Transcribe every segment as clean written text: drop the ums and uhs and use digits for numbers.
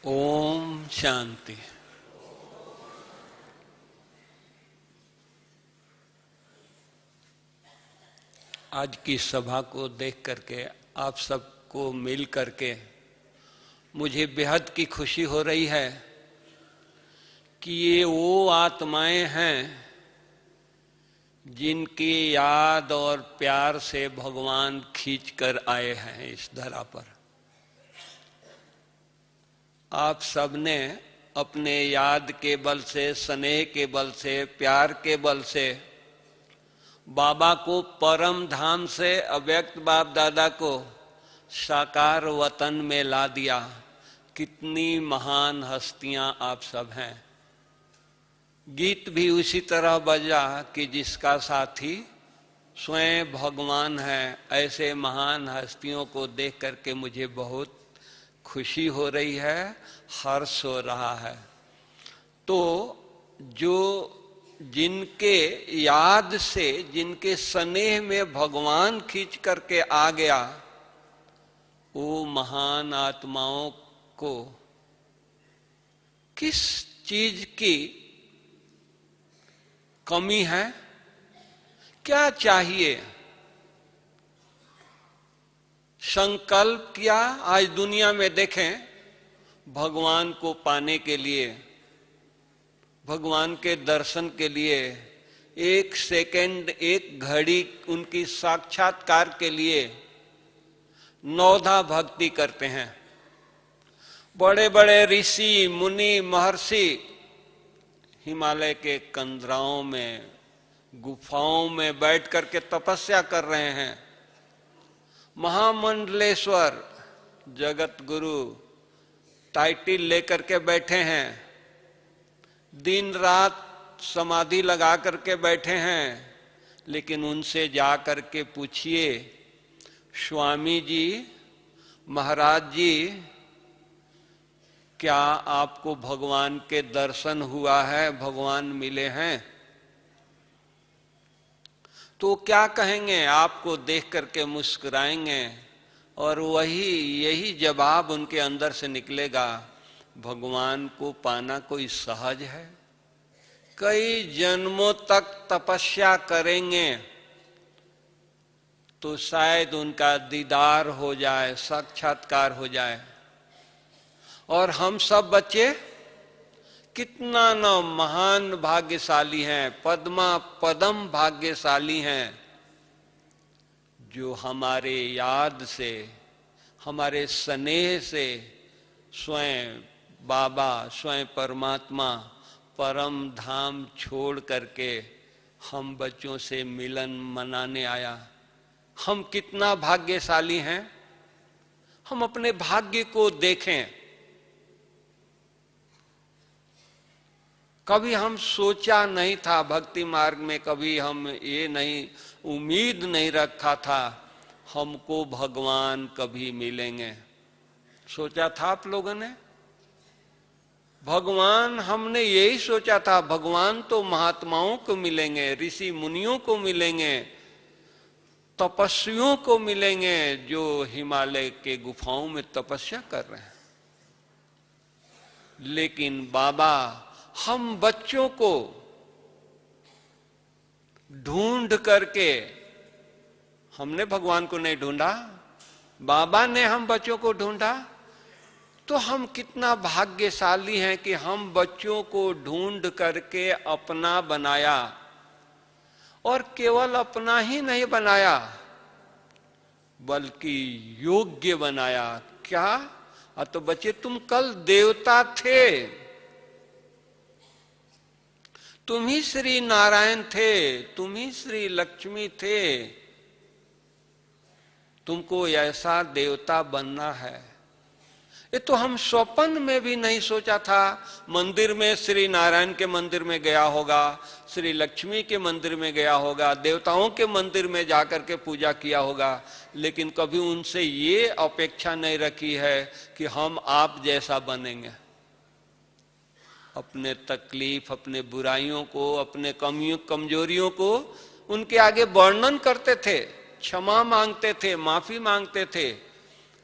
ओम शांति। आज की सभा को देख करके, आप सबको मिल करके मुझे बेहद की खुशी हो रही है कि ये वो आत्माएं हैं जिनकी याद और प्यार से भगवान खींच कर आए हैं इस धरा पर। आप सबने अपने याद के बल से, स्नेह के बल से, प्यार के बल से बाबा को परम धाम से अव्यक्त बाप दादा को साकार वतन में ला दिया। कितनी महान हस्तियां आप सब हैं। गीत भी उसी तरह बजा कि जिसका साथी स्वयं भगवान है। ऐसे महान हस्तियों को देख करके मुझे बहुत खुशी हो रही है, हर्ष हो रहा है। तो जो जिनके याद से, जिनके स्नेह में भगवान खींच करके आ गया, वो महान आत्माओं को किस चीज की कमी है, क्या चाहिए? संकल्प किया। आज दुनिया में देखें, भगवान को पाने के लिए, भगवान के दर्शन के लिए, एक सेकंड, एक घड़ी उनकी साक्षात्कार के लिए नौधा भक्ति करते हैं। बड़े बड़े ऋषि मुनि महर्षि हिमालय के कंदराओं में, गुफाओं में बैठ करके तपस्या कर रहे हैं। महामंडलेश्वर जगत गुरु टाइटिल लेकर के बैठे हैं, दिन रात समाधि लगा करके बैठे हैं। लेकिन उनसे जा करके पूछिए, स्वामी जी, महाराज जी, क्या आपको भगवान के दर्शन हुआ है, भगवान मिले हैं? तो क्या कहेंगे? आपको देख करके मुस्कुराएंगे और यही जवाब उनके अंदर से निकलेगा, भगवान को पाना कोई सहज है? कई जन्मों तक तपस्या करेंगे तो शायद उनका दीदार हो जाए, साक्षात्कार हो जाए। और हम सब बच्चे कितना न महान भाग्यशाली हैं, पदम भाग्यशाली हैं, जो हमारे याद से, हमारे स्नेह से स्वयं बाबा, स्वयं परमात्मा परम धाम छोड़ करके हम बच्चों से मिलन मनाने आया। हम कितना भाग्यशाली हैं। हम अपने भाग्य को देखें। कभी हम सोचा नहीं था भक्ति मार्ग में, कभी हम ये नहीं उम्मीद नहीं रखा था हमको भगवान कभी मिलेंगे। सोचा था आप लोगों ने? भगवान हमने यही सोचा था, भगवान तो महात्माओं को मिलेंगे, ऋषि मुनियों को मिलेंगे, तपस्वियों को मिलेंगे जो हिमालय के गुफाओं में तपस्या कर रहे हैं। लेकिन बाबा हम बच्चों को ढूंढ करके, हमने भगवान को नहीं ढूंढा, बाबा ने हम बच्चों को ढूंढा। तो हम कितना भाग्यशाली हैं कि हम बच्चों को ढूंढ करके अपना बनाया। और केवल अपना ही नहीं बनाया, बल्कि योग्य बनाया। क्या? तो बच्चे, तुम कल देवता थे, तुम ही श्री नारायण थे, तुम ही श्री लक्ष्मी थे, तुमको ऐसा देवता बनना है। ये तो हम स्वप्न में भी नहीं सोचा था। मंदिर में श्री नारायण के मंदिर में गया होगा, श्री लक्ष्मी के मंदिर में गया होगा, देवताओं के मंदिर में जाकर के पूजा किया होगा, लेकिन कभी उनसे ये अपेक्षा नहीं रखी है कि हम आप जैसा बनेंगे। अपने तकलीफ, अपने बुराइयों को, अपने कमजोरियों को उनके आगे वर्णन करते थे, क्षमा मांगते थे, माफी मांगते थे।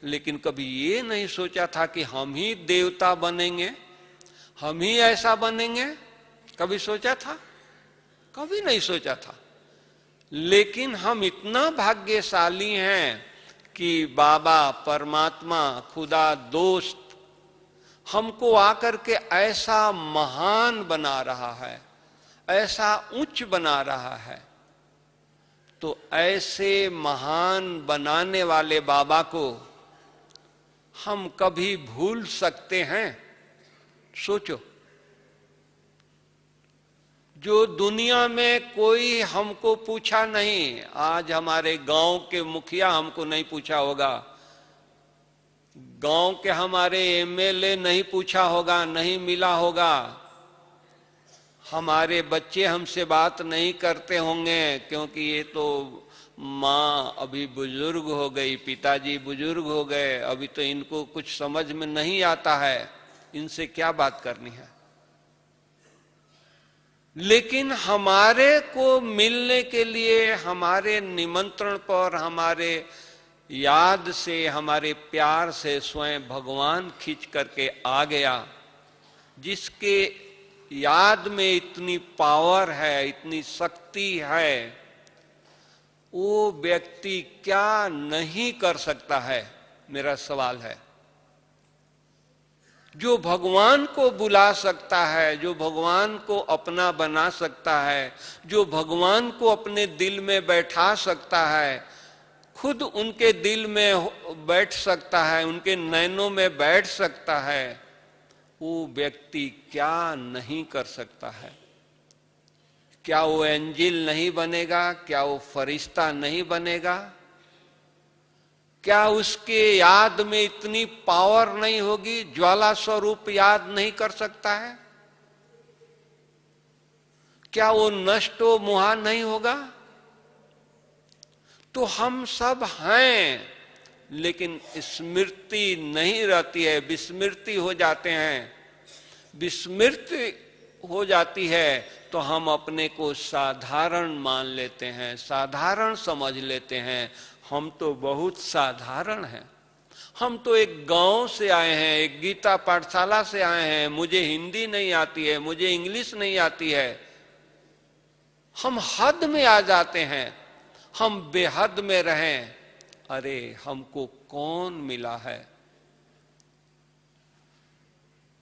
लेकिन कभी ये नहीं सोचा था कि हम ही देवता बनेंगे, हम ही ऐसा बनेंगे। कभी सोचा था? कभी नहीं सोचा था। लेकिन हम इतना भाग्यशाली हैं कि बाबा, परमात्मा, खुदा, दोस्त हमको आकर के ऐसा महान बना रहा है, ऐसा उच्च बना रहा है। तो ऐसे महान बनाने वाले बाबा को हम कभी भूल सकते हैं? सोचो, जो दुनिया में कोई हमको पूछा नहीं, आज हमारे गांव के मुखिया हमको नहीं पूछा होगा, गांव के हमारे एमएलए नहीं पूछा होगा, नहीं मिला होगा, हमारे बच्चे हमसे बात नहीं करते होंगे क्योंकि ये तो माँ अभी बुजुर्ग हो गई, पिताजी बुजुर्ग हो गए, अभी तो इनको कुछ समझ में नहीं आता है, इनसे क्या बात करनी है। लेकिन हमारे को मिलने के लिए, हमारे निमंत्रण पर, हमारे याद से, हमारे प्यार से स्वयं भगवान खींच करके आ गया, जिसके याद में इतनी पावर है, इतनी शक्ति है, वो व्यक्ति क्या नहीं कर सकता है, मेरा सवाल है। जो भगवान को बुला सकता है, जो भगवान को अपना बना सकता है, जो भगवान को अपने दिल में बैठा सकता है, खुद उनके दिल में बैठ सकता है, उनके नैनों में बैठ सकता है, वो व्यक्ति क्या नहीं कर सकता है? क्या वो एंजिल नहीं बनेगा? क्या वो फरिश्ता नहीं बनेगा? क्या उसके याद में इतनी पावर नहीं होगी? ज्वाला स्वरूप याद नहीं कर सकता है? क्या वो नष्टो मुहा नहीं होगा? तो हम सब हैं, लेकिन स्मृति नहीं रहती है, विस्मृति हो जाते हैं। विस्मृति हो जाती है तो हम अपने को साधारण मान लेते हैं, साधारण समझ लेते हैं। हम तो बहुत साधारण हैं। हम तो एक गांव से आए हैं, एक गीता पाठशाला से आए हैं, मुझे हिंदी नहीं आती है, मुझे इंग्लिश नहीं आती है। हम हद में आ जाते हैं, हम बेहद में रहें। अरे हमको कौन मिला है?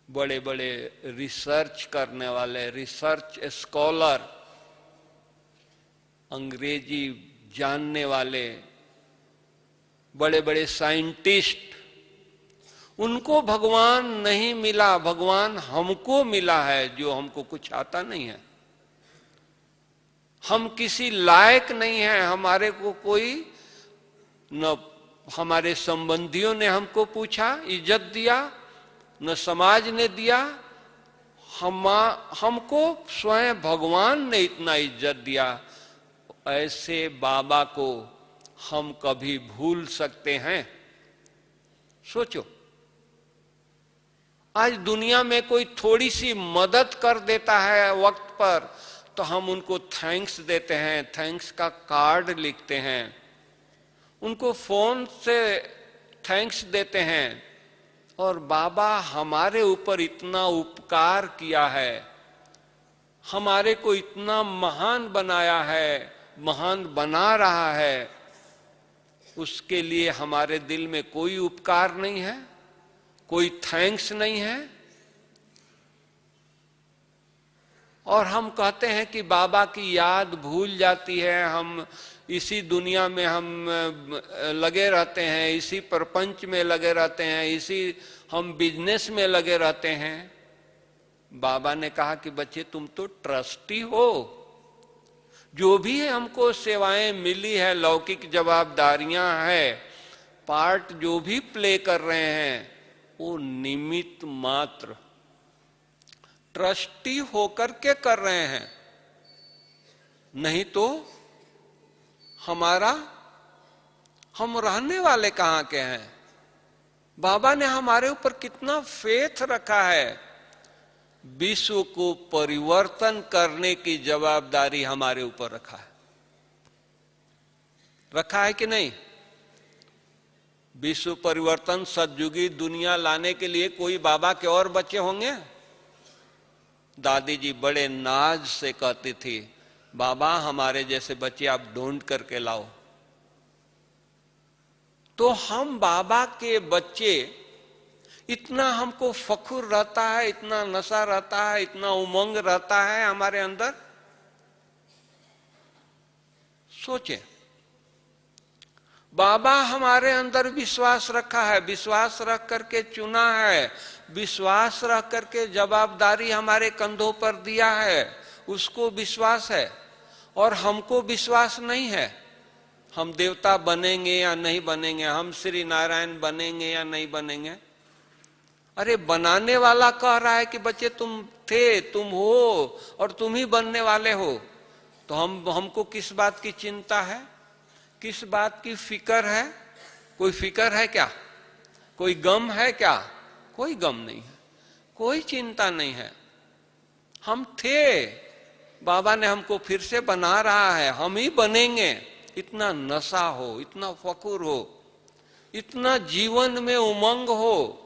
बड़े बड़े रिसर्च करने वाले, रिसर्च स्कॉलर, अंग्रेजी जानने वाले, बड़े बड़े साइंटिस्ट, उनको भगवान नहीं मिला, भगवान हमको मिला है, जो हमको कुछ आता नहीं है। हम किसी लायक नहीं हैं, हमारे को कोई न हमारे संबंधियों ने हमको पूछा, इज्जत दिया, न समाज ने दिया। हमको स्वयं भगवान ने इतना इज्जत दिया। ऐसे बाबा को हम कभी भूल सकते हैं? सोचो, आज दुनिया में कोई थोड़ी सी मदद कर देता है वक्त पर, तो हम उनको थैंक्स देते हैं, थैंक्स का कार्ड लिखते हैं, उनको फोन से थैंक्स देते हैं। और बाबा हमारे ऊपर इतना उपकार किया है, हमारे को इतना महान बनाया है, महान बना रहा है, उसके लिए हमारे दिल में कोई उपकार नहीं है, कोई थैंक्स नहीं है। और हम कहते हैं कि बाबा की याद भूल जाती है, हम इसी दुनिया में हम लगे रहते हैं, इसी प्रपंच में लगे रहते हैं, इसी हम बिजनेस में लगे रहते हैं। बाबा ने कहा कि बच्चे तुम तो ट्रस्टी हो, जो भी हमको सेवाएं मिली है, लौकिक जवाबदारियां हैं, पार्ट जो भी प्ले कर रहे हैं, वो निमित्त मात्र, ट्रस्टी होकर के कर रहे हैं। नहीं तो हम रहने वाले कहां के हैं? बाबा ने हमारे ऊपर कितना फेथ रखा है। विश्व को परिवर्तन करने की जवाबदारी हमारे ऊपर रखा है कि नहीं? विश्व परिवर्तन सतयुगी दुनिया लाने के लिए कोई बाबा के और बच्चे होंगे? दादी जी बड़े नाज से कहती थी, बाबा हमारे जैसे बच्चे आप ढूंढ करके लाओ। तो हम बाबा के बच्चे, इतना हमको फखुर रहता है, इतना नशा रहता है, इतना उमंग रहता है हमारे अंदर। सोचें, बाबा हमारे अंदर विश्वास रखा है, विश्वास रख करके चुना है, विश्वास रख करके जवाबदारी हमारे कंधों पर दिया है, उसको विश्वास है और हमको विश्वास नहीं है। हम देवता बनेंगे या नहीं बनेंगे, हम श्री नारायण बनेंगे या नहीं बनेंगे। अरे बनाने वाला कह रहा है कि बच्चे तुम थे, तुम हो और तुम ही बनने वाले हो, तो हमको किस बात की चिंता है, किस बात की फिक्र है? कोई फिक्र है क्या? कोई गम है क्या? कोई गम नहीं है, कोई चिंता नहीं है। हम थे, बाबा ने हमको फिर से बना रहा है, हम ही बनेंगे। इतना नशा हो, इतना फकुर हो, इतना जीवन में उमंग हो,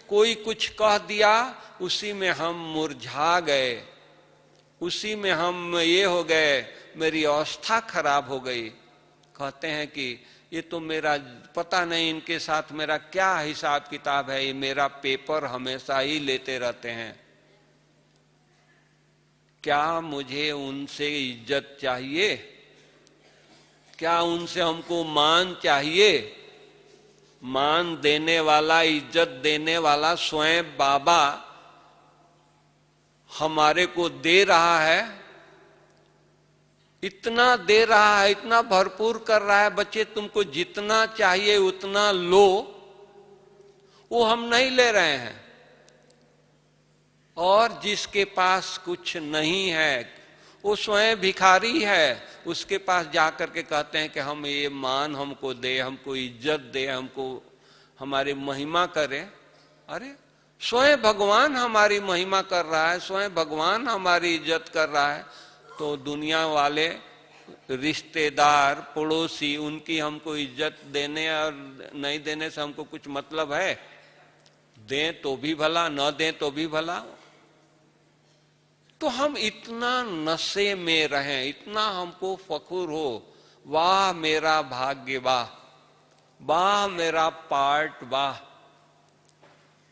कोई कुछ कह दिया उसी में हम मुरझा गए, उसी में हम ये हो गए, मेरी अवस्था खराब हो गई। कहते हैं कि ये तो मेरा पता नहीं, इनके साथ मेरा क्या हिसाब किताब है, ये मेरा पेपर हमेशा ही लेते रहते हैं। क्या मुझे उनसे इज्जत चाहिए? क्या उनसे हमको मान चाहिए? मान देने वाला, इज्जत देने वाला स्वयं बाबा हमारे को दे रहा है, इतना दे रहा है, इतना भरपूर कर रहा है, बच्चे तुमको जितना चाहिए उतना लो, वो हम नहीं ले रहे हैं। और जिसके पास कुछ नहीं है, वो स्वयं भिखारी है, उसके पास जाकर के कहते हैं कि हम ये मान हमको दे, हमको इज्जत दे, हमको हमारी महिमा करे। अरे स्वयं भगवान हमारी महिमा कर रहा है, स्वयं भगवान हमारी इज्जत कर रहा है, तो दुनिया वाले, रिश्तेदार, पड़ोसी, उनकी हमको इज्जत देने और नहीं देने से हमको कुछ मतलब है? दें तो भी भला, न दें तो भी भला। तो हम इतना नशे में रहें, इतना हमको फखुर हो, वाह मेरा भाग्य, वाह वाह मेरा पार्ट, वाह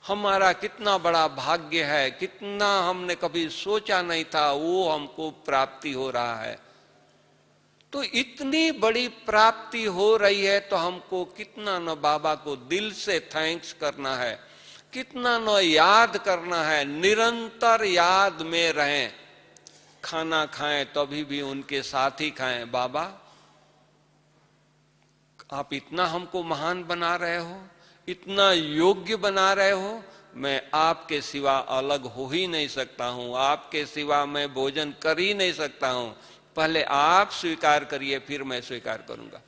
हमारा कितना बड़ा भाग्य है, कितना हमने कभी सोचा नहीं था वो हमको प्राप्ति हो रहा है। तो इतनी बड़ी प्राप्ति हो रही है तो हमको कितना न बाबा को दिल से थैंक्स करना है, कितना न याद करना है, निरंतर याद में रहें। खाना खाएं तभी भी उनके साथ ही खाएं। बाबा आप इतना हमको महान बना रहे हो, इतना योग्य बना रहे हो, मैं आपके सिवा अलग हो ही नहीं सकता हूं, आपके सिवा मैं भोजन कर ही नहीं सकता हूं, पहले आप स्वीकार करिए फिर मैं स्वीकार करूंगा।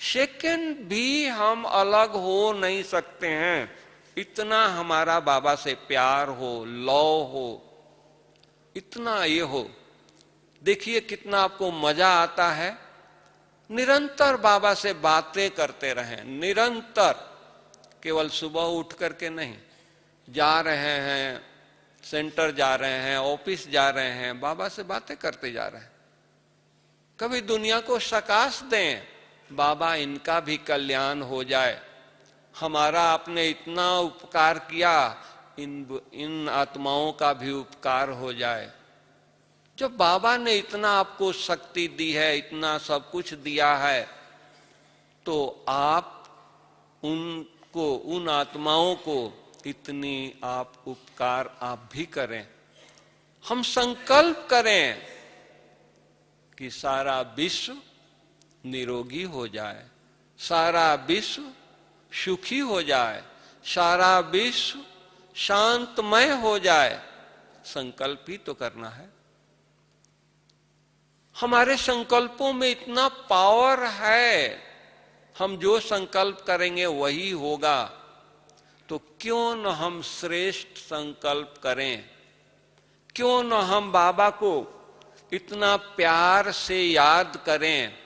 सेकंड भी हम अलग हो नहीं सकते हैं, इतना हमारा बाबा से प्यार हो, लव हो, इतना ये हो। देखिए कितना आपको मजा आता है, निरंतर बाबा से बातें करते रहें, निरंतर, केवल सुबह उठ करके नहीं, जा रहे हैं, सेंटर जा रहे हैं, ऑफिस जा रहे हैं, बाबा से बातें करते जा रहे हैं। कभी दुनिया को सकाश दें, बाबा इनका भी कल्याण हो जाए, हमारा आपने इतना उपकार किया, इन आत्माओं का भी उपकार हो जाए। जब बाबा ने इतना आपको शक्ति दी है, इतना सब कुछ दिया है, तो आप उनको, उन आत्माओं को इतनी आप उपकार आप भी करें। हम संकल्प करें कि सारा विश्व निरोगी हो जाए, सारा विश्व सुखी हो जाए, सारा विश्व शांतमय हो जाए। संकल्प ही तो करना है। हमारे संकल्पों में इतना पावर है, हम जो संकल्प करेंगे वही होगा। तो क्यों न हम श्रेष्ठ संकल्प करें, क्यों न हम बाबा को इतना प्यार से याद करें।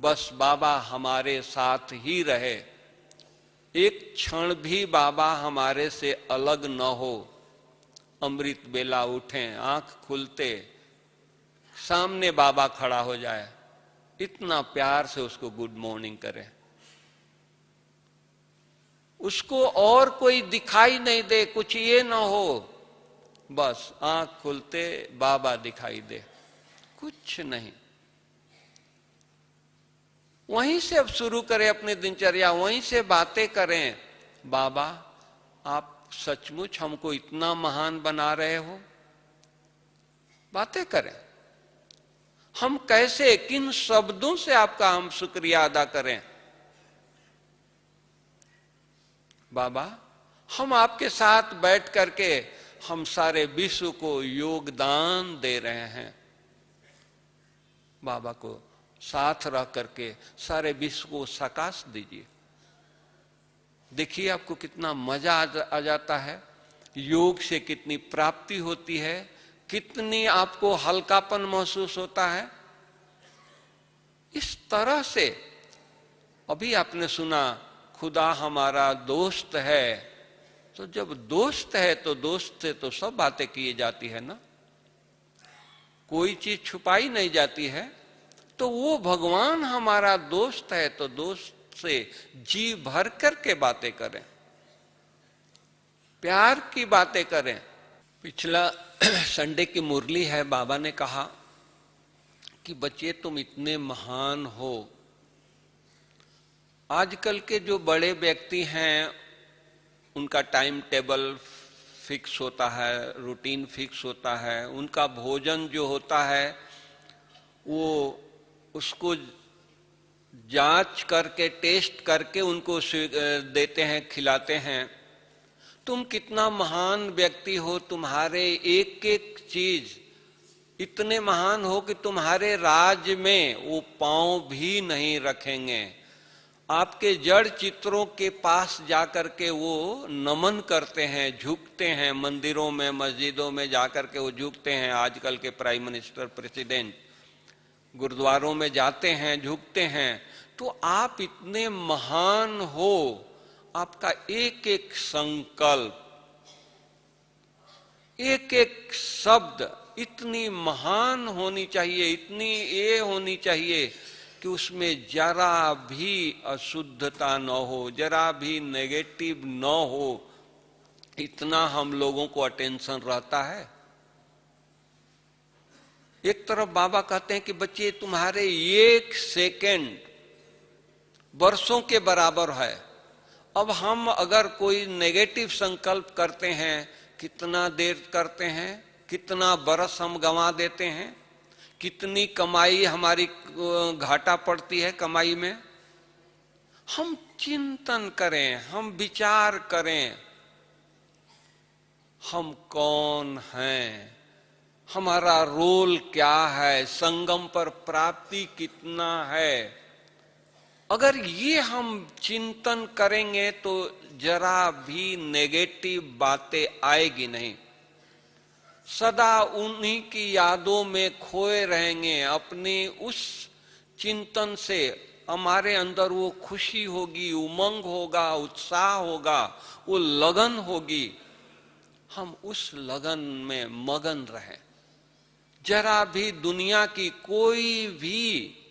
बस बाबा हमारे साथ ही रहे, एक क्षण भी बाबा हमारे से अलग न हो। अमृत बेला उठें, आंख खुलते सामने बाबा खड़ा हो जाए, इतना प्यार से उसको गुड मॉर्निंग करें, उसको और कोई दिखाई नहीं दे, कुछ ये ना हो, बस आंख खुलते बाबा दिखाई दे, कुछ नहीं। वहीं से अब शुरू करें अपनी दिनचर्या, वहीं से बातें करें। बाबा आप सचमुच हमको इतना महान बना रहे हो, बातें करें। हम कैसे, किन शब्दों से आपका हम शुक्रिया अदा करें। बाबा हम आपके साथ बैठ करके हम सारे विश्व को योगदान दे रहे हैं। बाबा को साथ रह करके सारे विश्व को सकाश दीजिए। देखिए आपको कितना मजा आ जाता है, योग से कितनी प्राप्ति होती है, कितनी आपको हल्कापन महसूस होता है। इस तरह से अभी आपने सुना खुदा हमारा दोस्त है, तो जब दोस्त है तो दोस्त से तो सब बातें की जाती है ना, कोई चीज छुपाई नहीं जाती है। तो वो भगवान हमारा दोस्त है तो दोस्त से जी भर करके बातें करें, प्यार की बातें करें। पिछला संडे की मुरली है, बाबा ने कहा कि बच्चे तुम इतने महान हो। आजकल के जो बड़े व्यक्ति हैं उनका टाइम टेबल फिक्स होता है, रूटीन फिक्स होता है, उनका भोजन जो होता है वो उसको जांच करके टेस्ट करके उनको देते हैं, खिलाते हैं। तुम कितना महान व्यक्ति हो, तुम्हारे एक एक चीज इतने महान हो कि तुम्हारे राज्य में वो पांव भी नहीं रखेंगे। आपके जड़ चित्रों के पास जाकर के वो नमन करते हैं, झुकते हैं, मंदिरों में मस्जिदों में जाकर के वो झुकते हैं। आजकल के प्राइम मिनिस्टर, प्रेसिडेंट गुरुद्वारों में जाते हैं, झुकते हैं। तो आप इतने महान हो, आपका एक एक संकल्प, एक एक शब्द इतनी महान होनी चाहिए, इतनी ये होनी चाहिए कि उसमें जरा भी अशुद्धता न हो, जरा भी नेगेटिव न हो। इतना हम लोगों को अटेंशन रहता है। एक तरफ बाबा कहते हैं कि बच्चे तुम्हारे एक सेकेंड वर्षों के बराबर है। अब हम अगर कोई नेगेटिव संकल्प करते हैं, कितना देर करते हैं, कितना बरस हम गंवा देते हैं, कितनी कमाई हमारी घाटा पड़ती है कमाई में। हम चिंतन करें, हम विचार करें, हम कौन हैं, हमारा रोल क्या है, संगम पर प्राप्ति कितना है। अगर ये हम चिंतन करेंगे तो जरा भी नेगेटिव बातें आएगी नहीं। सदा उन्हीं की यादों में खोए रहेंगे। अपने उस चिंतन से हमारे अंदर वो खुशी होगी, उमंग होगा, उत्साह होगा, वो लगन होगी। हम उस लगन में मगन रहें। जरा भी दुनिया की कोई भी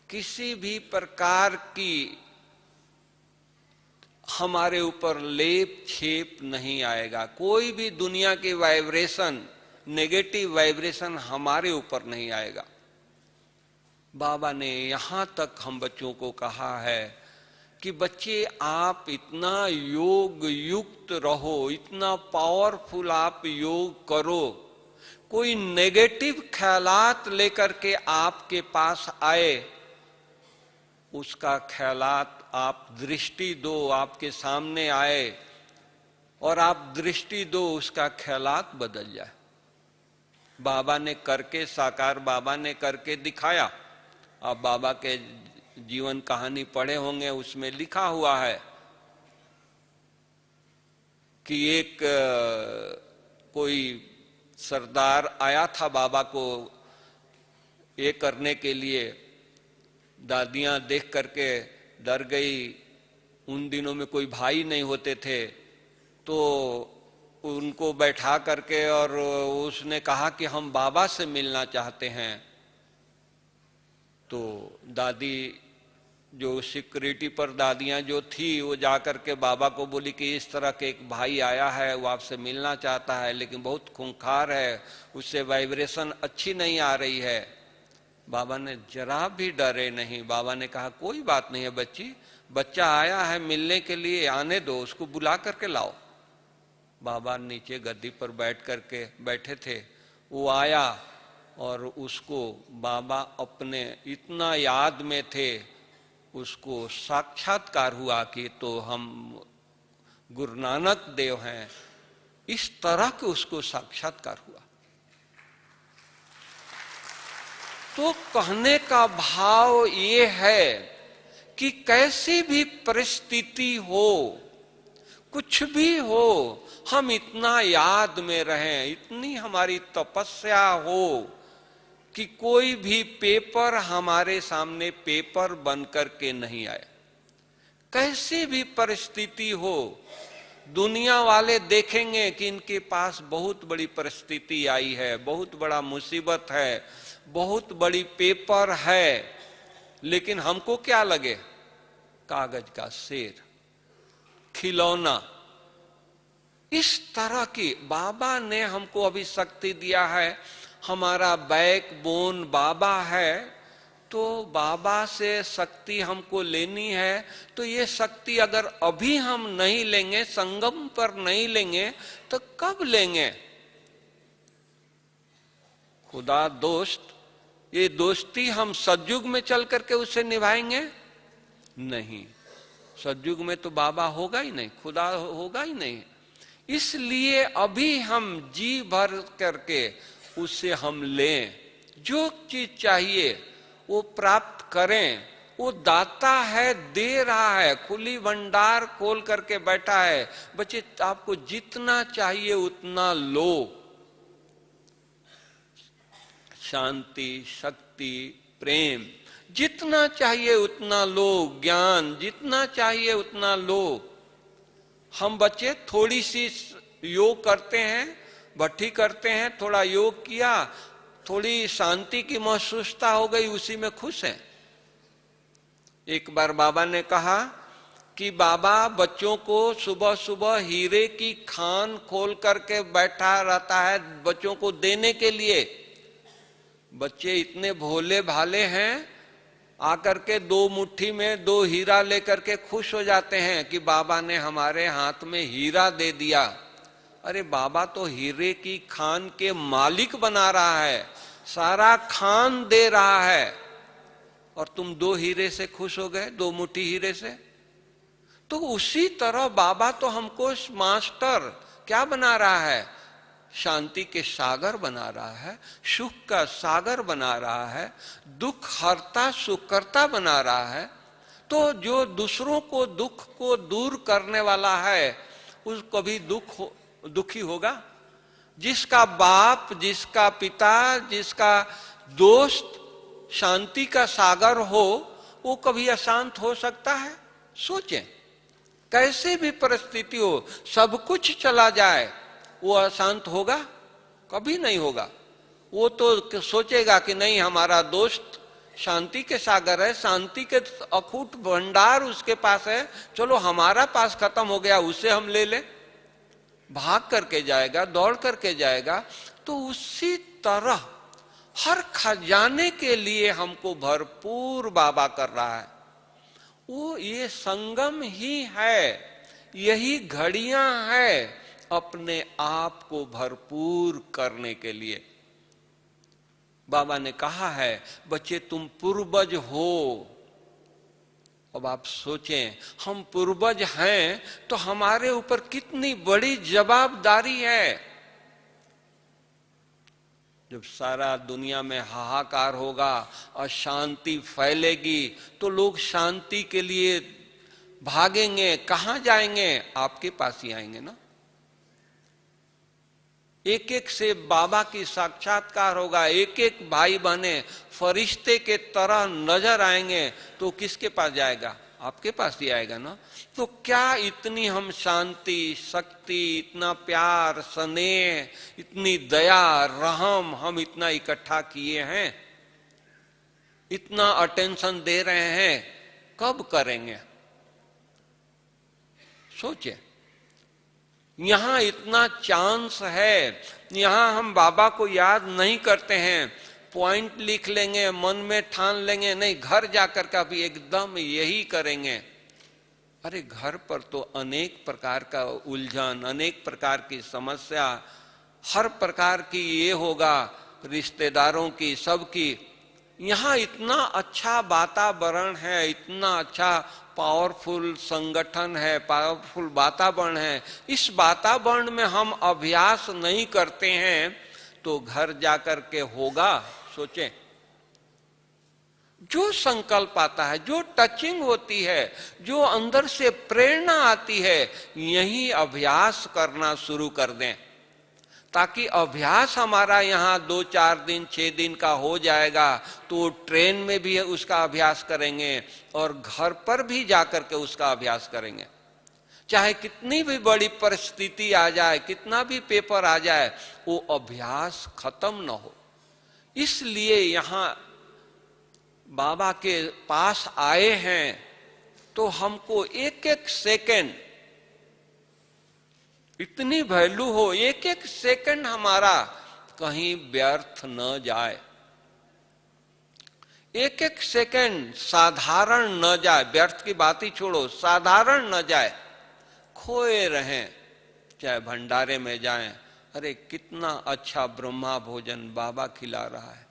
किसी भी प्रकार की हमारे ऊपर लेप छेप नहीं आएगा। कोई भी दुनिया की वाइब्रेशन, नेगेटिव वाइब्रेशन हमारे ऊपर नहीं आएगा। बाबा ने यहां तक हम बच्चों को कहा है कि बच्चे आप इतना योग युक्त रहो, इतना पावरफुल आप योग करो। कोई नेगेटिव ख्यालात लेकर के आपके पास आए, उसका ख्यालात आप दृष्टि दो, आपके सामने आए और आप दृष्टि दो, उसका ख्यालात बदल जाए। बाबा ने करके साकार, बाबा ने करके दिखाया। आप बाबा के जीवन कहानी पढ़े होंगे, उसमें लिखा हुआ है कि एक कोई सरदार आया था बाबा को ये करने के लिए, दादियां देख करके डर गई। उन दिनों में कोई भाई नहीं होते थे, तो उनको बैठा करके और उसने कहा कि हम बाबा से मिलना चाहते हैं। तो दादी जो सिक्योरिटी पर दादियां जो थी वो जा करके बाबा को बोली कि इस तरह के एक भाई आया है, वो आपसे मिलना चाहता है, लेकिन बहुत खूंखार है, उससे वाइब्रेशन अच्छी नहीं आ रही है। बाबा ने जरा भी डरे नहीं, बाबा ने कहा कोई बात नहीं है बच्ची, बच्चा आया है मिलने के लिए, आने दो, उसको बुला करके लाओ। बाबा नीचे गद्दी पर बैठे थे, वो आया और उसको बाबा अपने इतना याद में थे, उसको साक्षात्कार हुआ कि तो हम गुरु नानक देव हैं, इस तरह के उसको साक्षात्कार हुआ। तो कहने का भाव ये है कि कैसी भी परिस्थिति हो, कुछ भी हो, हम इतना याद में रहें, इतनी हमारी तपस्या हो कि कोई भी पेपर हमारे सामने पेपर बन करके नहीं आए। कैसी भी परिस्थिति हो, दुनिया वाले देखेंगे कि इनके पास बहुत बड़ी परिस्थिति आई है, बहुत बड़ा मुसीबत है, बहुत बड़ी पेपर है, लेकिन हमको क्या लगे? कागज का शेर, खिलौना। इस तरह की बाबा ने हमको अभी शक्ति दिया है, हमारा बैकबोन बाबा है, तो बाबा से शक्ति हमको लेनी है। तो ये शक्ति अगर अभी हम नहीं लेंगे, संगम पर नहीं लेंगे, तो कब लेंगे? खुदा दोस्त, ये दोस्ती हम सतयुग में चल करके उसे निभाएंगे? नहीं, सतयुग में तो बाबा होगा ही नहीं, खुदा होगा ही नहीं। इसलिए अभी हम जी भर करके उससे हम लें, जो चीज चाहिए वो प्राप्त करें। वो दाता है, दे रहा है, खुली भंडार खोल करके बैठा है। बच्चे, आपको जितना चाहिए उतना लो। शांति, शक्ति, प्रेम, जितना चाहिए उतना लो। ज्ञान जितना चाहिए उतना लो। हम बच्चे थोड़ी सी योग करते हैं, भट्ठी करते हैं, थोड़ा योग किया, थोड़ी शांति की महसूसता हो गई, उसी में खुश हैं। एक बार बाबा ने कहा कि बाबा बच्चों को सुबह सुबह हीरे की खान खोल करके बैठा रहता है बच्चों को देने के लिए। बच्चे इतने भोले भाले हैं, आकर के 2 मुट्ठी में 2 हीरा लेकर के खुश हो जाते हैं कि बाबा ने हमारे हाथ में हीरा दे दिया। अरे बाबा तो हीरे की खान के मालिक बना रहा है, सारा खान दे रहा है, और तुम 2 हीरे से खुश हो गए, 2 मुट्ठी हीरे से। तो उसी तरह बाबा तो हमको मास्टर क्या बना रहा है? शांति के सागर बना रहा है, सुख का सागर बना रहा है, दुख हरता सुख करता बना रहा है। तो जो दूसरों को दुख को दूर करने वाला है, उस कभी दुखी होगा? जिसका बाप, जिसका पिता, जिसका दोस्त शांति का सागर हो, वो कभी अशांत हो सकता है? सोचें, कैसे भी परिस्थिति हो, सब कुछ चला जाए, वो अशांत होगा? कभी नहीं होगा। वो तो सोचेगा कि नहीं, हमारा दोस्त शांति के सागर है, शांति के अखूट भंडार उसके पास है, चलो हमारा पास खत्म हो गया, उसे हम ले ले। भाग करके जाएगा, दौड़ करके जाएगा। तो उसी तरह हर खजाने के लिए हमको भरपूर बाबा कर रहा है। वो ये संगम ही है, यही घड़ियां है अपने आप को भरपूर करने के लिए। बाबा ने कहा है, बच्चे तुम पूर्वज हो। अब आप सोचें, हम पूर्वज हैं तो हमारे ऊपर कितनी बड़ी जवाबदारी है। जब सारा दुनिया में हाहाकार होगा, अशांति फैलेगी, तो लोग शांति के लिए भागेंगे। कहां जाएंगे? आपके पास ही आएंगे ना। एक एक से बाबा की साक्षात्कार होगा, एक एक भाई बहने फरिश्ते के तरह नजर आएंगे, तो किसके पास जाएगा? आपके पास ही आएगा ना। तो क्या इतनी हम शांति, शक्ति, इतना प्यार, स्नेह, इतनी दया, रहम हम इतना इकट्ठा किए हैं, इतना अटेंशन दे रहे हैं, कब करेंगे? सोचे। यहां इतना चांस है, यहां हम बाबा को याद नहीं करते हैं, पॉइंट लिख लेंगे, मन में ठान लेंगे, नहीं घर जाकर का भी एकदम यही करेंगे। अरे घर पर तो अनेक प्रकार का उलझन, अनेक प्रकार की समस्या, हर प्रकार की ये होगा, रिश्तेदारों की, सबकी। यहाँ इतना अच्छा वातावरण है, इतना अच्छा पावरफुल संगठन है, पावरफुल वातावरण है। इस वातावरण में हम अभ्यास नहीं करते हैं तो घर जाकर के होगा? सोचें। जो संकल्प आता है, जो टचिंग होती है, जो अंदर से प्रेरणा आती है, यही अभ्यास करना शुरू कर दें, ताकि अभ्यास हमारा यहाँ 2-4 दिन 6 दिन का हो जाएगा, तो ट्रेन में भी उसका अभ्यास करेंगे और घर पर भी जाकर के उसका अभ्यास करेंगे। चाहे कितनी भी बड़ी परिस्थिति आ जाए, कितना भी पेपर आ जाए, वो अभ्यास खत्म न हो। इसलिए यहाँ बाबा के पास आए हैं तो हमको एक एक सेकंड, इतनी वैल्यू हो, एक एक सेकंड हमारा कहीं व्यर्थ न जाए, एक एक सेकंड साधारण न जाए। व्यर्थ की बात ही छोड़ो, साधारण न जाए, खोए रहें। चाहे भंडारे में जाएं, अरे कितना अच्छा ब्रह्मा भोजन बाबा खिला रहा है,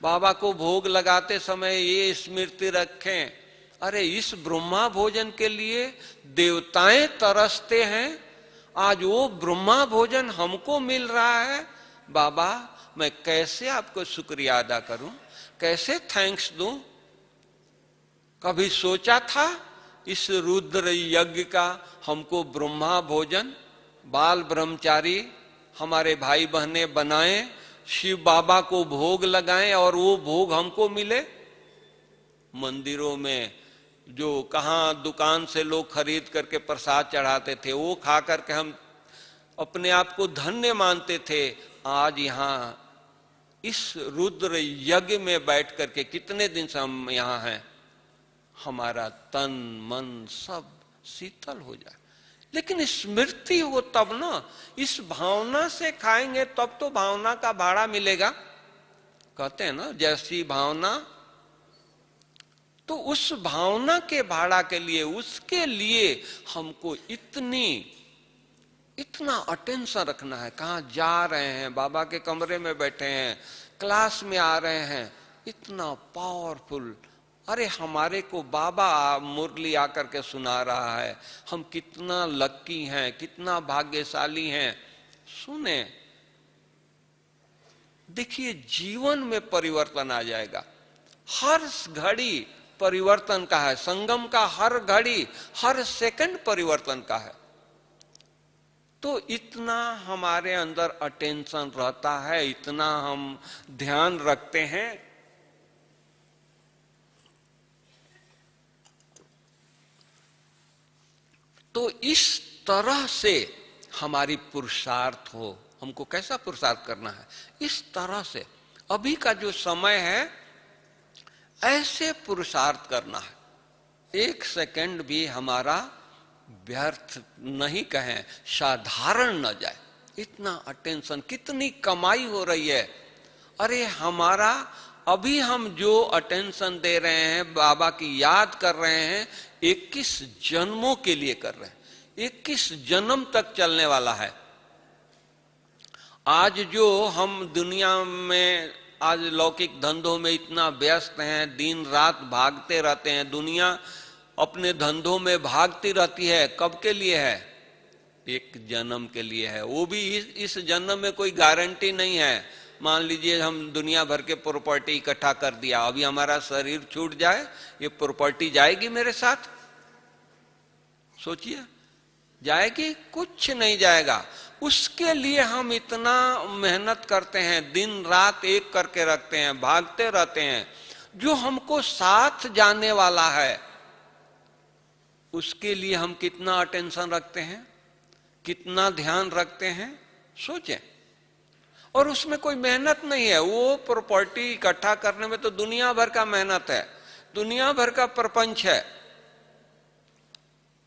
बाबा को भोग लगाते समय ये स्मृति रखें, अरे इस ब्रह्मा भोजन के लिए देवताएं तरसते हैं, आज वो ब्रह्मा भोजन हमको मिल रहा है। बाबा मैं कैसे आपको शुक्रिया अदा करूं, कैसे थैंक्स दूं? कभी सोचा था इस रुद्र यज्ञ का हमको ब्रह्मा भोजन बाल ब्रह्मचारी हमारे भाई बहने बनाएं, शिव बाबा को भोग लगाएं और वो भोग हमको मिले? मंदिरों में जो कहाँ दुकान से लोग खरीद करके प्रसाद चढ़ाते थे, वो खा करके हम अपने आप को धन्य मानते थे। आज यहाँ इस रुद्र यज्ञ में बैठ करके कितने दिन से हम यहाँ हैं, हमारा तन मन सब शीतल हो जाए। लेकिन स्मृति हो तब ना, इस भावना से खाएंगे तब तो भावना का भाड़ा मिलेगा। कहते हैं ना, जैसी भावना, तो उस भावना के भाड़ा के लिए, उसके लिए हमको इतना अटेंशन रखना है। कहाँ जा रहे हैं, बाबा के कमरे में बैठे हैं, क्लास में आ रहे हैं, इतना पावरफुल। अरे हमारे को बाबा मुरली आकर के सुना रहा है, हम कितना लक्की हैं, कितना भाग्यशाली हैं। सुने, देखिए जीवन में परिवर्तन आ जाएगा। हर घड़ी परिवर्तन का है, संगम का हर घड़ी, हर सेकंड परिवर्तन का है। तो इतना हमारे अंदर अटेंशन रहता है, इतना हम ध्यान रखते हैं। तो इस तरह से हमारी पुरुषार्थ हो। हमको कैसा पुरुषार्थ करना है? इस तरह से अभी का जो समय है, ऐसे पुरुषार्थ करना है। एक सेकंड भी हमारा व्यर्थ नहीं कहें, साधारण न जाए। इतना अटेंशन, कितनी कमाई हो रही है। अरे हमारा अभी हम जो अटेंशन दे रहे हैं, बाबा की याद कर रहे हैं, 21 जन्मों के लिए कर रहे हैं, 21 जन्म तक चलने वाला है। आज जो हम दुनिया में, आज लौकिक धंधों में इतना व्यस्त हैं, दिन रात भागते रहते हैं, दुनिया अपने धंधों में भागती रहती है। कब के लिए है? एक जन्म के लिए है। वो भी इस जन्म में कोई गारंटी नहीं है। मान लीजिए हम दुनिया भर के प्रॉपर्टी इकट्ठा कर दिया, अभी हमारा शरीर छूट जाए, ये प्रॉपर्टी जाएगी मेरे साथ? सोचिए, जाएगी? कुछ नहीं जाएगा। उसके लिए हम इतना मेहनत करते हैं, दिन रात एक करके रखते हैं, भागते रहते हैं। जो हमको साथ जाने वाला है उसके लिए हम कितना अटेंशन रखते हैं, कितना ध्यान रखते हैं, सोचें। और उसमें कोई मेहनत नहीं है। वो प्रॉपर्टी इकट्ठा करने में तो दुनिया भर का मेहनत है, दुनिया भर का प्रपंच है।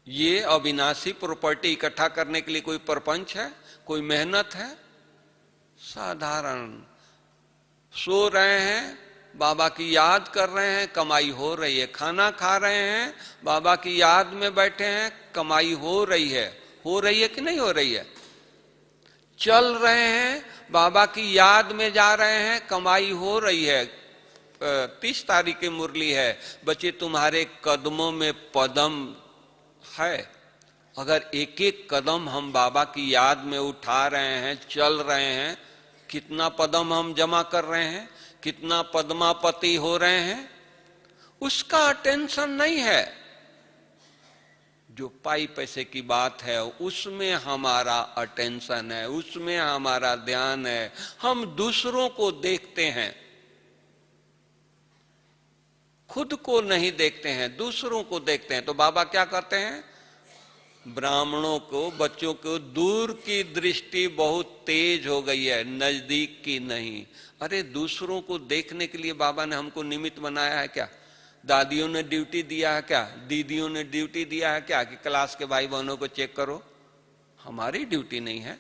ये अविनाशी प्रॉपर्टी इकट्ठा करने के लिए कोई प्रपंच है, कोई मेहनत है? साधारण सो रहे हैं, बाबा की याद कर रहे हैं, कमाई हो रही है। खाना खा रहे हैं, बाबा की याद में बैठे हैं, कमाई हो रही है। हो रही है कि नहीं हो रही है? चल रहे हैं, बाबा की याद में जा रहे हैं, कमाई हो रही है। 30 तारीख की मुरली है, बच्चे तुम्हारे कदमों में पदम है। अगर एक एक कदम हम बाबा की याद में उठा रहे हैं, चल रहे हैं, कितना पदम हम जमा कर रहे हैं, कितना पद्मापति हो रहे हैं, उसका टेंशन नहीं है। जो पाई पैसे की बात है उसमें हमारा अटेंशन है, उसमें हमारा ध्यान है। हम दूसरों को देखते हैं, खुद को नहीं देखते हैं, दूसरों को देखते हैं। तो बाबा क्या करते हैं? ब्राह्मणों को, बच्चों को दूर की दृष्टि बहुत तेज हो गई है, नजदीक की नहीं। अरे दूसरों को देखने के लिए बाबा ने हमको निमित्त बनाया है क्या? दादियों ने ड्यूटी दिया है क्या? दीदियों ने ड्यूटी दिया है क्या कि क्लास के भाई बहनों को चेक करो? हमारी ड्यूटी नहीं है,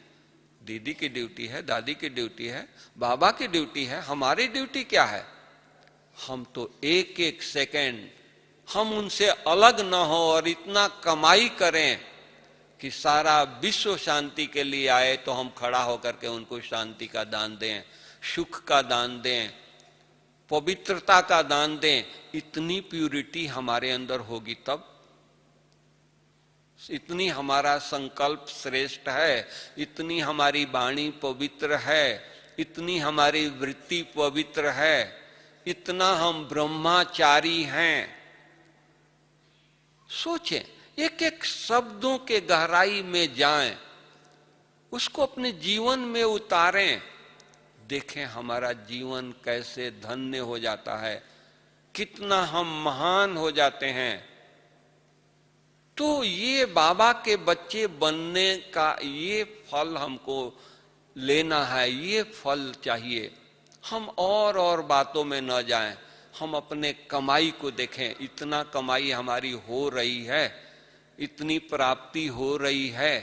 दीदी की ड्यूटी है, दादी की ड्यूटी है, बाबा की ड्यूटी है। हमारी ड्यूटी क्या है? हम तो एक एक सेकेंड हम उनसे अलग ना हो और इतना कमाई करें कि सारा विश्व शांति के लिए आए, तो हम खड़ा होकर के उनको शांति का दान दें, सुख का दान दें, पवित्रता का दान दें। इतनी प्यूरिटी हमारे अंदर होगी तब, इतनी हमारा संकल्प श्रेष्ठ है, इतनी हमारी वाणी पवित्र है, इतनी हमारी वृत्ति पवित्र है, इतना हम ब्रह्मचारी हैं। सोचें, एक एक शब्दों के गहराई में जाएं, उसको अपने जीवन में उतारें। देखें हमारा जीवन कैसे धन्य हो जाता है, कितना हम महान हो जाते हैं। तो ये बाबा के बच्चे बनने का ये फल हमको लेना है, ये फल चाहिए। हम और बातों में न जाएं, हम अपने कमाई को देखें। इतना कमाई हमारी हो रही है, इतनी प्राप्ति हो रही है।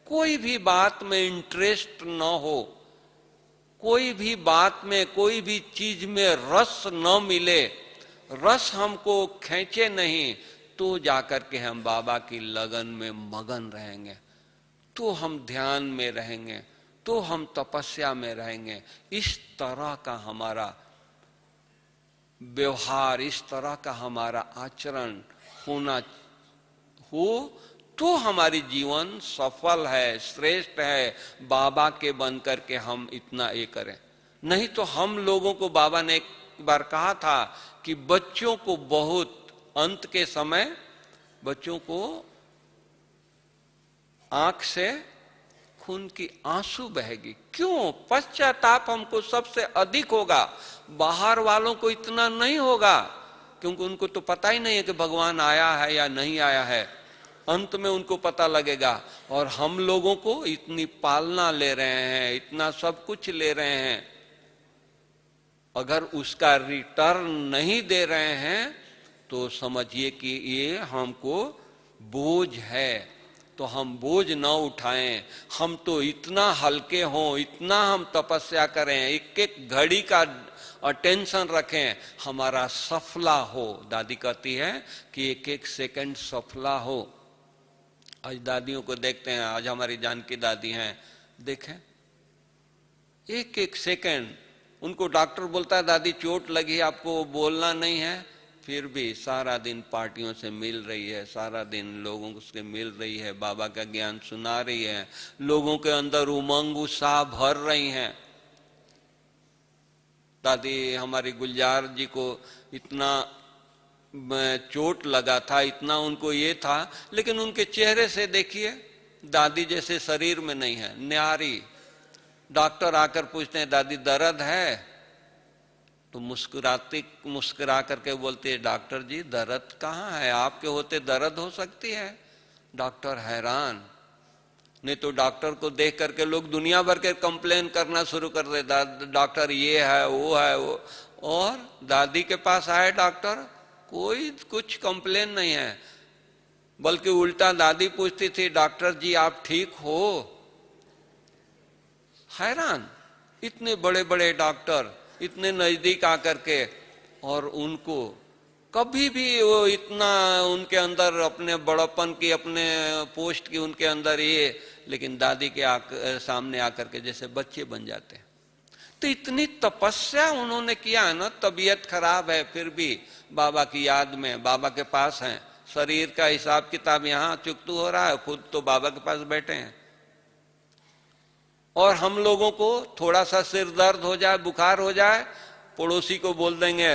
कोई भी बात में इंटरेस्ट न हो, कोई भी बात में, कोई भी चीज में रस न मिले, रस हमको खींचे नहीं, तो जाकर के हम बाबा की लगन में मगन रहेंगे, तो हम ध्यान में रहेंगे, तो हम तपस्या में रहेंगे। इस तरह का हमारा व्यवहार, इस तरह का हमारा आचरण होना हो तो हमारी जीवन सफल है, श्रेष्ठ है। बाबा के बन करके हम इतना ये करें। नहीं तो हम लोगों को बाबा ने एक बार कहा था कि बच्चों को बहुत, अंत के समय बच्चों को आंख से खून की आंसू बहेगी। क्यों? पश्चाताप हमको सबसे अधिक होगा, बाहर वालों को इतना नहीं होगा, क्योंकि उनको तो पता ही नहीं है कि भगवान आया है या नहीं आया है। अंत में उनको पता लगेगा। और हम लोगों को इतनी पालना ले रहे हैं, इतना सब कुछ ले रहे हैं, अगर उसका रिटर्न नहीं दे रहे हैं तो समझिए कि ये हमको बोझ है। तो हम बोझ न उठाएं, हम तो इतना हल्के हों, इतना हम तपस्या करें, एक एक घड़ी का अटेंशन रखें, हमारा सफला हो। दादी कहती है कि एक एक सेकंड सफला हो। आज दादियों को देखते हैं, आज हमारी जानकी दादी हैं, देखें एक एक सेकंड उनको डॉक्टर बोलता है दादी चोट लगी, आपको बोलना नहीं है, फिर भी सारा दिन पार्टियों से मिल रही है, सारा दिन लोगों से मिल रही है, बाबा का ज्ञान सुना रही है, लोगों के अंदर उमंग उत्साह भर रही हैं। दादी हमारी गुलजार जी को इतना चोट लगा था, इतना उनको ये था, लेकिन उनके चेहरे से देखिए दादी जैसे शरीर में नहीं है, न्यारी। डॉक्टर आकर पूछते हैं दादी दर्द है, तो मुस्कुरा करके बोलती है डॉक्टर जी दर्द कहाँ है, आपके होते दर्द हो सकती है। डॉक्टर हैरान। नहीं तो डॉक्टर को देख करके लोग दुनिया भर के कंप्लेन करना शुरू कर दे, डॉक्टर ये है वो है वो। और दादी के पास आए डॉक्टर, कोई कुछ कंप्लेन नहीं है, बल्कि उल्टा दादी पूछती थी डॉक्टर जी आप ठीक हो। हैरान, इतने बड़े बड़े डॉक्टर इतने नजदीक आकर के, और उनको कभी भी वो इतना उनके अंदर अपने बड़प्पन की, अपने पोस्ट की उनके अंदर ये, लेकिन दादी के सामने आकर के जैसे बच्चे बन जाते हैं। तो इतनी तपस्या उन्होंने किया है ना, तबीयत खराब है फिर भी बाबा की याद में बाबा के पास हैं। शरीर का हिसाब किताब यहाँ चुकतू हो रहा है, खुद तो बाबा के पास बैठे हैं। और हम लोगों को थोड़ा सा सिर दर्द हो जाए, बुखार हो जाए, पड़ोसी को बोल देंगे,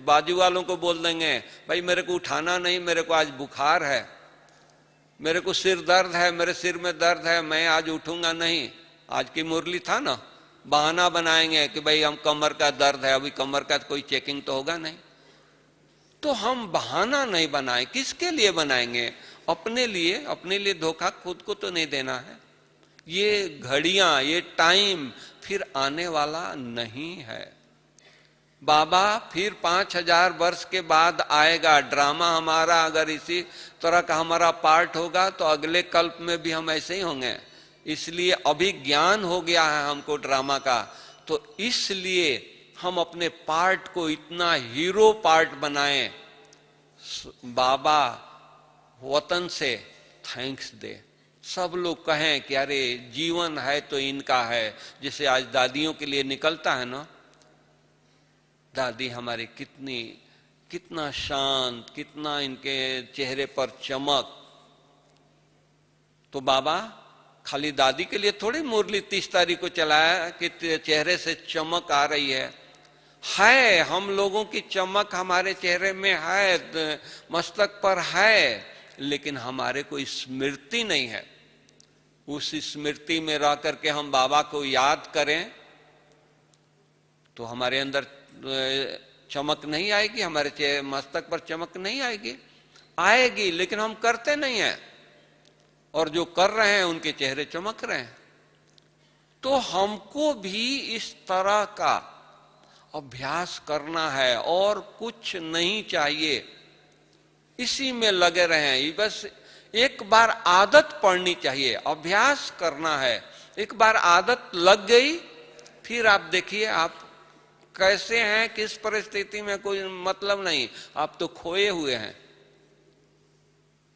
बाजू वालों को बोल देंगे भाई मेरे को उठाना नहीं, मेरे को आज बुखार है, मेरे को सिर दर्द है, मेरे सिर में दर्द है, मैं आज उठूंगा नहीं। आज की मुरली था ना, बहाना बनाएंगे कि भाई हम कमर का दर्द है, अभी कमर का कोई चेकिंग तो होगा नहीं। तो हम बहाना नहीं बनाए, किसके लिए बनाएंगे? अपने लिए। अपने लिए धोखा खुद को तो नहीं देना है। ये घड़ियां, ये टाइम फिर आने वाला नहीं है। बाबा फिर 5000 वर्ष के बाद आएगा। ड्रामा हमारा अगर इसी तरह का हमारा पार्ट होगा तो अगले कल्प में भी हम ऐसे ही होंगे। इसलिए अभी ज्ञान हो गया है हमको ड्रामा का, तो इसलिए हम अपने पार्ट को इतना हीरो पार्ट बनाएं। बाबा वतन से थैंक्स दे, सब लोग कहें कि अरे जीवन है तो इनका है। जैसे आज दादियों के लिए निकलता है ना, दादी हमारी कितना शांत, कितना इनके चेहरे पर चमक। तो बाबा खाली दादी के लिए थोड़ी मुरली 30 तारीख को चलाया कि चेहरे से चमक आ रही है। हम लोगों की चमक हमारे चेहरे में है, मस्तक पर है, लेकिन हमारे कोई स्मृति नहीं है। उस स्मृति में रह करके हम बाबा को याद करें तो हमारे अंदर चमक नहीं आएगी, हमारे मस्तक पर चमक नहीं आएगी। आएगी, लेकिन हम करते नहीं हैं, और जो कर रहे हैं उनके चेहरे चमक रहे हैं। तो हमको भी इस तरह का अभ्यास करना है, और कुछ नहीं चाहिए। इसी में लगे रहें, बस एक बार आदत पड़नी चाहिए, अभ्यास करना है। एक बार आदत लग गई, फिर आप देखिए आप कैसे हैं, किस परिस्थिति में कोई मतलब नहीं, आप तो खोए हुए हैं।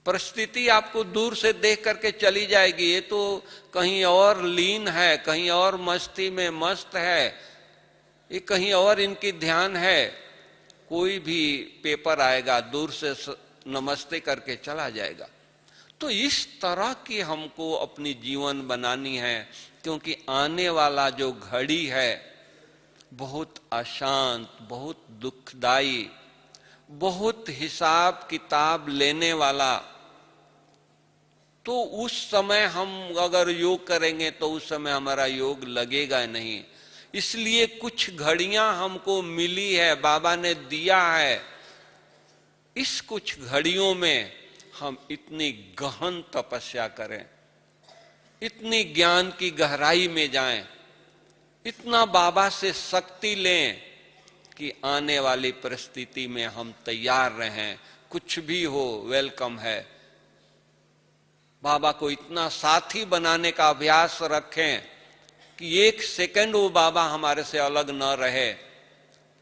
परिस्थिति आपको दूर से देख करके चली जाएगी, ये तो कहीं और लीन है, कहीं और मस्ती में मस्त है, ये कहीं और इनकी ध्यान है। कोई भी पेपर आएगा दूर से नमस्ते करके चला जाएगा। तो इस तरह की हमको अपनी जीवन बनानी है, क्योंकि आने वाला जो घड़ी है बहुत अशांत, बहुत दुखदाई, बहुत हिसाब किताब लेने वाला। तो उस समय हम अगर योग करेंगे तो उस समय हमारा योग लगेगा नहीं। इसलिए कुछ घड़ियां हमको मिली है, बाबा ने दिया है। इस कुछ घड़ियों में हम इतनी गहन तपस्या करें, इतनी ज्ञान की गहराई में जाएं, इतना बाबा से शक्ति लें कि आने वाली परिस्थिति में हम तैयार रहें। कुछ भी हो वेलकम है। बाबा को इतना साथी बनाने का अभ्यास रखें कि एक सेकंड वो बाबा हमारे से अलग न रहे।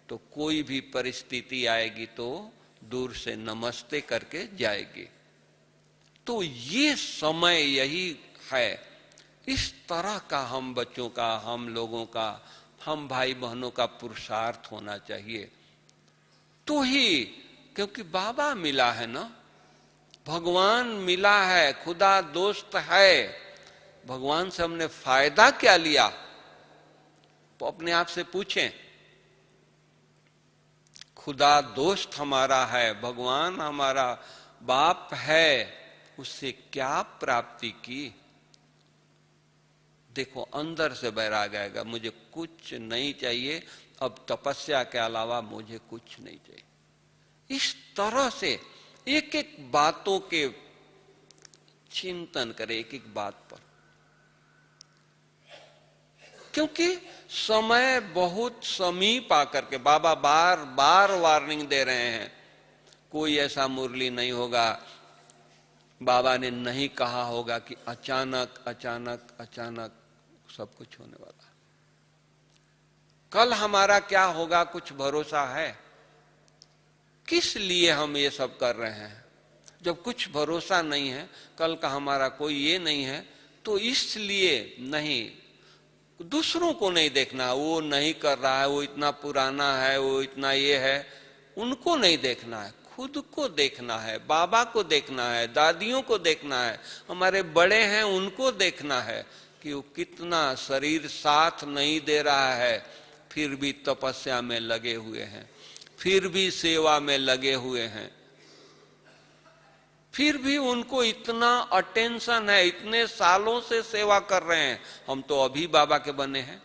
तो कोई भी परिस्थिति आएगी तो दूर से नमस्ते करके जाएगी। तो ये समय यही है। इस तरह का हम बच्चों का, हम लोगों का, हम भाई बहनों का पुरुषार्थ होना चाहिए। तो ही, क्योंकि बाबा मिला है ना, भगवान मिला है, खुदा दोस्त है। भगवान से हमने फायदा क्या लिया? तो अपने आप से पूछें। खुदा दोस्त हमारा है, भगवान हमारा बाप है, उससे क्या प्राप्ति की? देखो अंदर से बैराग आएगा, मुझे कुछ नहीं चाहिए, अब तपस्या के अलावा मुझे कुछ नहीं चाहिए। इस तरह से एक एक बातों के चिंतन करें, एक एक बात पर, क्योंकि समय बहुत समीप आकर के बाबा बार बार वार्निंग दे रहे हैं। कोई ऐसा मुरली नहीं होगा, बाबा ने नहीं कहा होगा कि अचानक अचानक अचानक सब कुछ होने वाला। कल हमारा क्या होगा कुछ भरोसा है? किस लिए हम ये सब कर रहे हैं? जब कुछ भरोसा नहीं है, कल का हमारा कोई ये नहीं है, तो इसलिए नहीं, दूसरों को नहीं देखना, वो नहीं कर रहा है, वो इतना पुराना है, वो इतना ये है, उनको नहीं देखना है, खुद को देखना है, बाबा को देखना है, दादियों को देखना है, हमारे बड़े हैं उनको देखना है कि वो कितना शरीर साथ नहीं दे रहा है, फिर भी तपस्या में लगे हुए हैं, फिर भी सेवा में लगे हुए हैं, फिर भी उनको इतना अटेंशन है, इतने सालों से सेवा कर रहे हैं। हम तो अभी बाबा के बने हैं,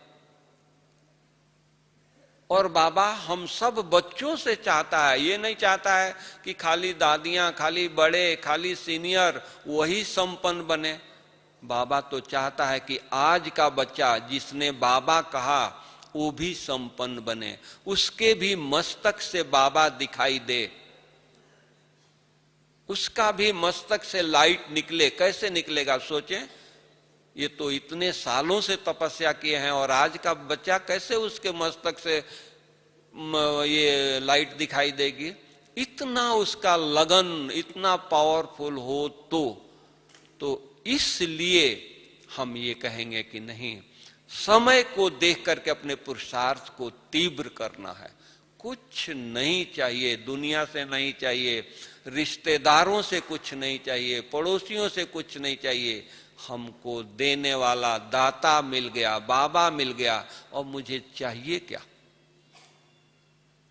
और बाबा हम सब बच्चों से चाहता है, ये नहीं चाहता है कि खाली दादियां, खाली बड़े, खाली सीनियर वही संपन्न बने। बाबा तो चाहता है कि आज का बच्चा जिसने बाबा कहा वो भी संपन्न बने, उसके भी मस्तक से बाबा दिखाई दे, उसका भी मस्तक से लाइट निकले। कैसे निकलेगा सोचें, ये तो इतने सालों से तपस्या किए हैं, और आज का बच्चा कैसे उसके मस्तक से ये लाइट दिखाई देगी? इतना उसका लगन, इतना पावरफुल हो तो इसलिए हम ये कहेंगे कि नहीं, समय को देख करके अपने पुरुषार्थ को तीव्र करना है। कुछ नहीं चाहिए, दुनिया से नहीं चाहिए, रिश्तेदारों से कुछ नहीं चाहिए, पड़ोसियों से कुछ नहीं चाहिए, हमको देने वाला दाता मिल गया, बाबा मिल गया, और मुझे चाहिए क्या?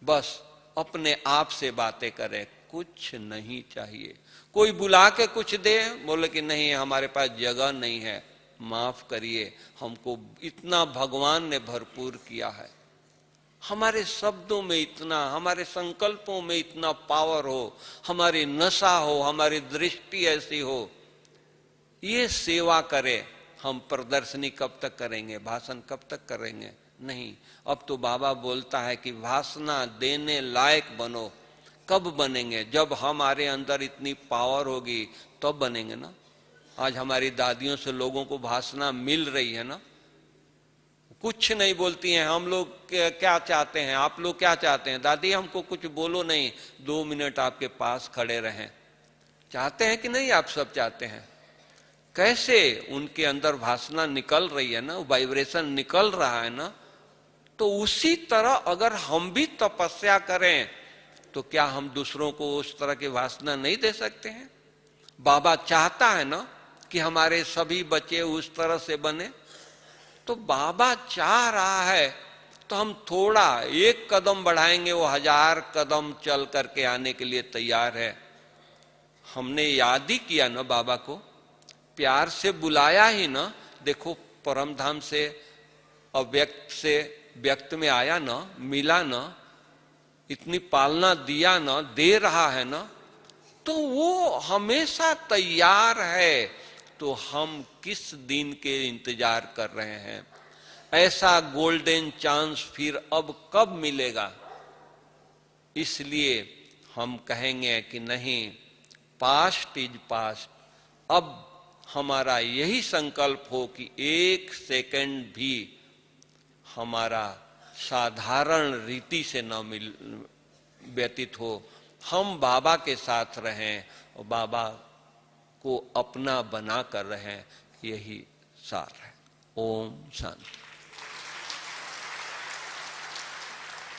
बस अपने आप से बातें करें, कुछ नहीं चाहिए। कोई बुला के कुछ दे, बोले कि नहीं हमारे पास जगह नहीं है, माफ करिए, हमको इतना भगवान ने भरपूर किया है, हमारे शब्दों में इतना, हमारे संकल्पों में इतना पावर हो, हमारी नशा हो, हमारी दृष्टि ऐसी हो, ये सेवा करे। हम प्रदर्शनी कब तक करेंगे, भाषण कब तक करेंगे? नहीं, अब तो बाबा बोलता है कि भाषणा देने लायक बनो। कब बनेंगे? जब हमारे अंदर इतनी पावर होगी तब बनेंगे ना। आज हमारी दादियों से लोगों को भाषणा मिल रही है ना, कुछ नहीं बोलती हैं। हम लोग क्या चाहते हैं, आप लोग क्या चाहते हैं? दादी हमको कुछ बोलो नहीं, 2 मिनट आपके पास खड़े रहें। चाहते हैं कि नहीं? आप सब चाहते हैं। कैसे उनके अंदर भाषणा निकल रही है ना, वाइब्रेशन निकल रहा है ना। तो उसी तरह अगर हम भी तपस्या करें तो क्या हम दूसरों को उस तरह की भाषणा नहीं दे सकते हैं? बाबा चाहता है ना कि हमारे सभी बच्चे उस तरह से बने। तो बाबा चाह रहा है तो हम थोड़ा एक कदम बढ़ाएंगे, वो 1000 कदम चल करके आने के लिए तैयार है। हमने याद ही किया ना बाबा को, प्यार से बुलाया ही ना। देखो परम धाम से अव्यक्त से व्यक्त में आया ना, मिला ना, इतनी पालना दिया ना, दे रहा है ना, तो वो हमेशा तैयार है। तो हम किस दिन के इंतजार कर रहे हैं? ऐसा गोल्डन चांस फिर अब कब मिलेगा? इसलिए हम कहेंगे कि नहीं, पास्ट इज पास्ट। अब हमारा यही संकल्प हो कि 1 सेकंड भी हमारा साधारण रीति से न व्यतीत हो। हम बाबा के साथ रहें और बाबा को अपना बना कर रहें, यही सार है। ओम शांति।